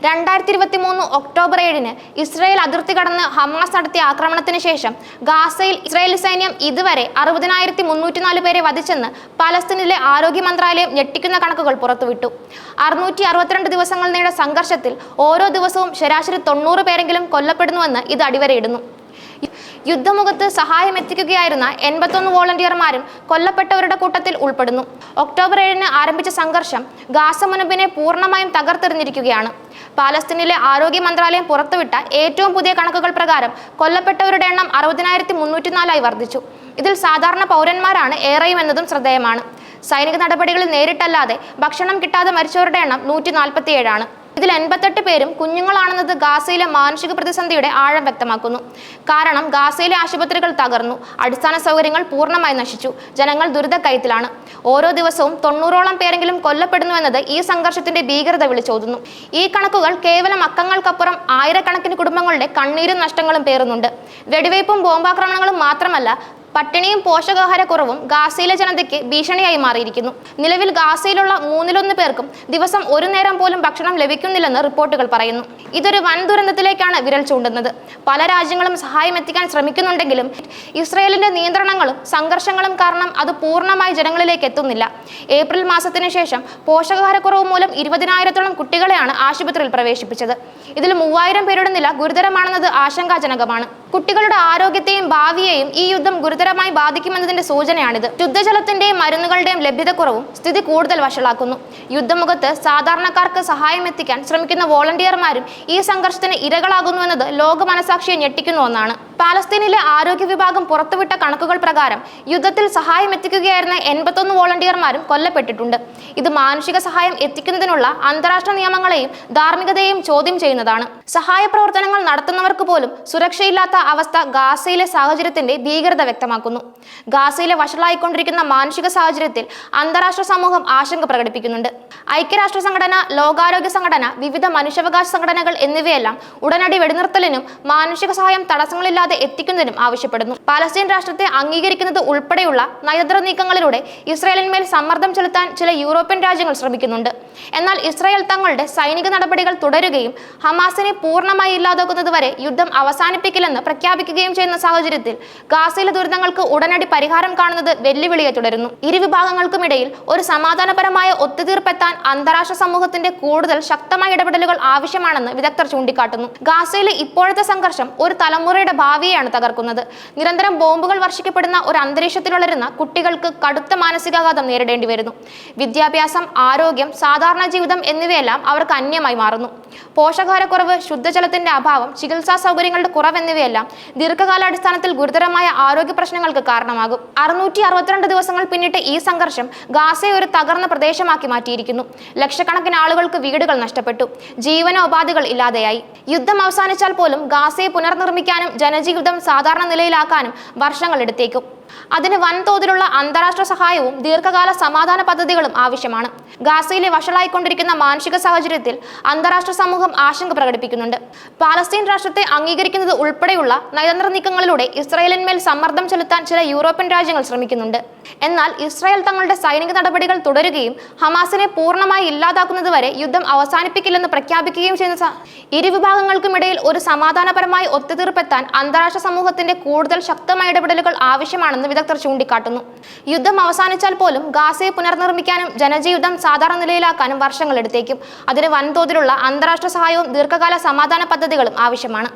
2023 October 7-ന് Israel അതിർത്തി കടന്ന് Hamas നടത്തിയ ആക്രമണത്തിന് ശേഷം ഗാസയിൽ ഇസ്രായേൽ സൈന്യം ഇതുവരെ 60,304 പേരെ വധിച്ചെന്ന് പലസ്തീനിലെ ആരോഗ്യ മന്ത്രാലയം ഞെട്ടിക്കുന്ന കണക്കുകൾ പുറത്തുവിട്ടു. 662 ദിവസങ്ങൾ നീണ്ട സംഘർഷത്തിൽ ഓരോ ദിവസവും ശരാശരി 90 പേരെങ്കിലും കൊല്ലപ്പെടുന്നുവെന്ന് ഇത് അടിവരയിടുന്നു. യുദ്ധമുഖത്ത് സഹായം എത്തിക്കുകയായിരുന്ന 81 വോളണ്ടിയർമാരും കൊല്ലപ്പെട്ടവരുടെ കൂട്ടത്തിൽ ഉൾപ്പെടുന്നു. ഒക്ടോബർ 7-ന് ആരംഭിച്ച സംഘർഷം ഗാസ മുനമ്പിനെ പൂർണ്ണമായും തകർത്തെറിഞ്ഞിരിക്കുകയാണ്. പാലസ്തീനിലെ ആരോഗ്യ മന്ത്രാലയം പുറത്തുവിട്ട ഏറ്റവും പുതിയ കണക്കുകൾ പ്രകാരം കൊല്ലപ്പെട്ടവരുടെ എണ്ണം 60,304 വർദ്ധിച്ചു. ഇതിൽ സാധാരണ പൗരന്മാരാണ് ഏറെയും എന്നതും ശ്രദ്ധേയമാണ്. സൈനിക നടപടികളിൽ നേരിട്ടല്ലാതെ ഭക്ഷണം കിട്ടാതെ മരിച്ചവരുടെ എണ്ണം 147 ആണ്. ഇതിൽ 88 പേരും കുഞ്ഞുങ്ങളാണെന്നത് ഗാസയിലെ മാനുഷിക പ്രതിസന്ധിയുടെ ആഴം വ്യക്തമാക്കുന്നു. കാരണം ഗാസയിലെ ആശുപത്രികൾ തകർന്നു, അടിസ്ഥാന സൗകര്യങ്ങൾ പൂർണ്ണമായി നശിച്ചു, ജനങ്ങൾ ദുരിതക്കയത്തിലാണ്. ഓരോ ദിവസവും 90ഓളം പേരെങ്കിലും കൊല്ലപ്പെടുന്നുവെന്നത് ഈ സംഘർഷത്തിന്റെ ഭീകരത വിളിച്ചോതുന്നു. ഈ കണക്കുകൾ കേവലം അക്കങ്ങൾക്കപ്പുറം ആയിരക്കണക്കിന് കുടുംബങ്ങളുടെ കണ്ണീരും നഷ്ടങ്ങളും പേറുന്നുണ്ട്. വെടിവയ്പും ബോംബാക്രമണങ്ങളും മാത്രമല്ല, പട്ടിണിയും പോഷകാഹാരക്കുറവും ഗാസയിലെ ജനതയ്ക്ക് ഭീഷണിയായി മാറിയിരിക്കുന്നു. നിലവിൽ ഗാസയിലുള്ള 1/3 പേർക്കും ദിവസം ഒരു നേരം പോലും ഭക്ഷണം ലഭിക്കുന്നില്ലെന്ന് റിപ്പോർട്ടുകൾ പറയുന്നു. ഇതൊരു വൻ ദുരന്തത്തിലേക്കാണ് വിരൽ ചൂണ്ടുന്നത്. പല രാജ്യങ്ങളും സഹായം എത്തിക്കാൻ ശ്രമിക്കുന്നുണ്ടെങ്കിലും ഇസ്രായേലിന്റെ നിയന്ത്രണങ്ങളും സംഘർഷങ്ങളും കാരണം അത് പൂർണ്ണമായി ജനങ്ങളിലേക്ക് എത്തുന്നില്ല. ഏപ്രിൽ മാസത്തിന് ശേഷം പോഷകാഹാരക്കുറവ് മൂലം 20,000-ഓളം കുട്ടികളെയാണ് ആശുപത്രിയിൽ പ്രവേശിപ്പിച്ചത്. ഇതിൽ 3,000 പേരുടെ നില ഗുരുതരമാണെന്നത് ആശങ്കാജനകമാണ്. കുട്ടികളുടെ ആരോഗ്യത്തെയും ഭാവിയെയും ഈ യുദ്ധം ഗുരുതരമായി ബാധിക്കുമെന്നതിന്റെ സൂചനയാണിത്. ശുദ്ധജലത്തിന്റെയും മരുന്നുകളുടെയും ലഭ്യതക്കുറവും സ്ഥിതി കൂടുതൽ വഷളാക്കുന്നു. യുദ്ധമുഖത്ത് സാധാരണക്കാർക്ക് സഹായം എത്തിക്കാൻ ശ്രമിക്കുന്ന വോളണ്ടിയർമാരും ഈ സംഘർഷത്തിന് ഇരകളാകുന്നുവെന്നത് ലോക മനസാക്ഷിയെ ഞെട്ടിക്കുന്ന ഒന്നാണ്. പാലസ്തീനിലെ ആരോഗ്യ വിഭാഗം പുറത്തുവിട്ട കണക്കുകൾ പ്രകാരം യുദ്ധത്തിൽ സഹായം എത്തിക്കുകയായിരുന്ന 81 വോളണ്ടിയർമാരും കൊല്ലപ്പെട്ടിട്ടുണ്ട്. ഇത് മാനുഷിക സഹായം എത്തിക്കുന്നതിനുള്ള അന്താരാഷ്ട്ര നിയമങ്ങളെയും ധാർമ്മികതയെയും ചോദ്യം ചെയ്യുന്നതാണ്. സഹായ പ്രവർത്തനങ്ങൾ നടത്തുന്നവർക്ക് പോലും സുരക്ഷയില്ലാത്ത അവസ്ഥ ഗാസയിലെ സാഹചര്യത്തിന്റെ ഭീകരത വ്യക്തമാക്കുന്നു. ഗാസയിലെ വഷളായിക്കൊണ്ടിരിക്കുന്ന മാനുഷിക സാഹചര്യത്തിൽ അന്താരാഷ്ട്ര സമൂഹം ആശങ്ക പ്രകടിപ്പിക്കുന്നുണ്ട്. ഐക്യരാഷ്ട്ര സംഘടന, ലോകാരോഗ്യ സംഘടന, വിവിധ മനുഷ്യാവകാശ സംഘടനകൾ എന്നിവയെല്ലാം ഉടനടി വെടിനിർത്തലിനും മാനുഷിക സഹായം തടസ്സങ്ങളില്ലാതെ എത്തിക്കുന്നതിനും ആവശ്യപ്പെടുന്നു. പലസ്തീൻ രാഷ്ട്രത്തെ അംഗീകരിക്കുന്നത് ഉൾപ്പെടെയുള്ള നയതന്ത്ര നീക്കങ്ങളിലൂടെ ഇസ്രായേലിന്മേൽ സമ്മർദ്ദം ചെലുത്താൻ ചില യൂറോപ്യൻ രാജ്യങ്ങൾ ശ്രമിക്കുന്നുണ്ട്. എന്നാൽ ഇസ്രായേൽ തങ്ങളുടെ സൈനിക നടപടികൾ തുടരുകയും ഹമാസിനെ പൂർണ്ണമായി ഇല്ലാതാക്കുന്നതുവരെ യുദ്ധം അവസാനിപ്പിക്കില്ലെന്ന് പ്രഖ്യാപിക്കുകയും ചെയ്യുന്ന സാഹചര്യത്തിൽ ഗാസയിലെ ദുരിതങ്ങൾക്ക് ഉടനടി പരിഹാരം കാണുന്നത് വെല്ലുവിളിയെ തുടരുന്നു. ഇരു വിഭാഗങ്ങൾക്കുമിടയിൽ ഒരു സമാധാനപരമായ ഒത്തുതീർപ്പെത്താൻ അന്താരാഷ്ട്ര സമൂഹത്തിന്റെ കൂടുതൽ ശക്തമായ ഇടപെടലുകൾ ആവശ്യമാണെന്ന് വിദഗ്ധർ ചൂണ്ടിക്കാട്ടുന്നു. ഗാസയിലെ ഇപ്പോഴത്തെ സംഘർഷം ഒരു തലമുറയുടെ ഭാവിയെയാണ് തകർക്കുന്നത്. നിരന്തരം ബോംബുകൾ വർഷിക്കപ്പെടുന്ന ഒരു അന്തരീക്ഷത്തിൽ വളരുന്ന കുട്ടികൾക്ക് കടുത്ത മാനസികാഘാതം നേരിടേണ്ടി വരുന്നു. വിദ്യാഭ്യാസം, ആരോഗ്യം, സാധാരണ ജീവിതം എന്നിവയെല്ലാം അവർക്ക് അന്യമായി മാറുന്നു. പോഷകാഹാരക്കുറവ്, ശുദ്ധജലത്തിന്റെ അഭാവം, ചികിത്സാ സൗകര്യങ്ങളുടെ കുറവ് എന്നിവയെല്ലാം ദീർഘകാലാടിസ്ഥാനത്തിൽ ഗുരുതരമായ ആരോഗ്യ പ്രശ്നങ്ങൾക്ക് കാരണമാകും. 662 ദിവസങ്ങൾ പിന്നിട്ട് ഈ സംഘർഷം ഗാസയെ ഒരു തകർന്ന പ്രദേശമാക്കി മാറ്റിയിരിക്കുന്നു. ലക്ഷക്കണക്കിന് ആളുകൾക്ക് വീടുകൾ നഷ്ടപ്പെട്ടു, ജീവനോപാധികൾ ഇല്ലാതെയായി. യുദ്ധം അവസാനിച്ചാൽ പോലും ഗാസയെ പുനർനിർമ്മിക്കാനും ജനജീവിതം സാധാരണ നിലയിലാക്കാനും വർഷങ്ങൾ എടുത്തേക്കും. അതിന് വൻതോതിലുള്ള അന്താരാഷ്ട്ര സഹായവും ദീർഘകാല സമാധാന പദ്ധതികളും ആവശ്യമാണ്. ഗാസയിലെ വഷളായിക്കൊണ്ടിരിക്കുന്ന മാനുഷിക സാഹചര്യത്തിൽ അന്താരാഷ്ട്ര സമൂഹം ആശങ്ക പ്രകടിപ്പിക്കുന്നുണ്ട്. പാലസ്തീൻ രാഷ്ട്രത്തെ അംഗീകരിക്കുന്നത് ഉൾപ്പെടെയുള്ള നയതന്ത്ര നീക്കങ്ങളിലൂടെ ഇസ്രായേലിന്മേൽ സമ്മർദ്ദം ചെലുത്താൻ ചില യൂറോപ്യൻ രാജ്യങ്ങൾ ശ്രമിക്കുന്നുണ്ട്. എന്നാൽ ഇസ്രായേൽ തങ്ങളുടെ സൈനിക നടപടികൾ തുടരുകയും ഹമാസിനെ പൂർണ്ണമായി ഇല്ലാതാക്കുന്നതുവരെ യുദ്ധം അവസാനിപ്പിക്കില്ലെന്ന് പ്രഖ്യാപിക്കുകയും ചെയ്യുന്ന ഇരുവിഭാഗങ്ങൾക്കുമിടയിൽ ഒരു സമാധാനപരമായ ഒത്തുതീർപ്പെത്താൻ അന്താരാഷ്ട്ര സമൂഹത്തിന്റെ കൂടുതൽ ശക്തമായ ഇടപെടലുകൾ ആവശ്യമാണെന്ന് വിദഗ്ധർ ചൂണ്ടിക്കാട്ടുന്നു. യുദ്ധം അവസാനിച്ചാൽ പോലും ഗാസയെ പുനർനിർമ്മിക്കാനും ജനജീവിതം സാധാരണ നിലയിലാക്കാനും വർഷങ്ങൾ എടുത്തേക്കും. അതിന് വൻതോതിലുള്ള അന്താരാഷ്ട്ര സഹായവും ദീർഘകാല സമാധാന പദ്ധതികളും ആവശ്യമാണ്.